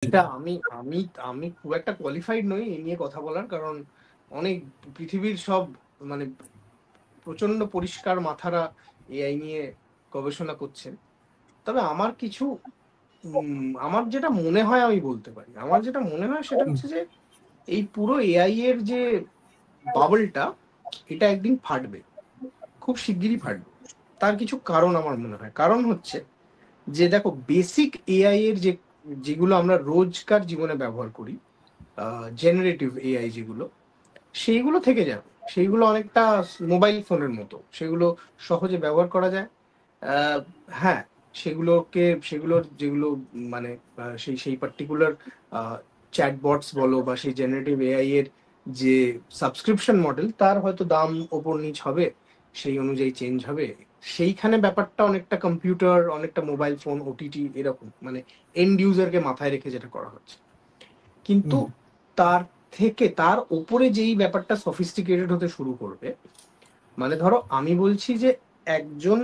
এটা আমি আমি আমি খুব একটা কোয়ালিফাইড নই এই নিয়ে কথা বলার, কারণ অনেক পৃথিবীর সব মানে প্রচন্ড পরিষ্কার মাথারা এআই নিয়ে গবেষণা করছেন। তবে আমার কিছু আমার যেটা মনে হয় আমি বলতে পারি। আমার যেটা মনে হয় সেটা হচ্ছে যে এই পুরো এআই এর যে বাবলটা, এটা একদিন ফাটবে, খুব শিগগিরই ফাটবে। তার কিছু কারণ আমার মনে হয়। কারণ হচ্ছে যে দেখো, বেসিক এআই এর যেগুলো আমরা রোজকার জীবনে ব্যবহার করি, জেনারেটিভ এআই যেগুলো, সেইগুলো থেকে যাবে। সেইগুলো অনেকটা মোবাইল ফোনের মতো, সেগুলো সহজে ব্যবহার করা যায়। আহ, হ্যাঁ, সেগুলোর যেগুলো মানে সেই সেই পার্টিকুলার চ্যাটবটস বলো বা সেই জেনারেটিভ এআই এর যে সাবস্ক্রিপশন মডেল, তার হয়তো দাম ওপর নিচ হবে, সেই অনুযায়ী চেঞ্জ হবে। সেইখানে ব্যাপারটা অনেকটা কম্পিউটার, অনেকটা মোবাইল ফোন, ওটিটি, এরকম মানে এন্ড ইউজারকে মাথায় রেখে যেটা করা হচ্ছে। কিন্তু তার তার ওপরে যেই ব্যাপারটা সফিস্টিকেটেড হতে শুরু করবে, মানে ধরো আমি বলছি যে একজন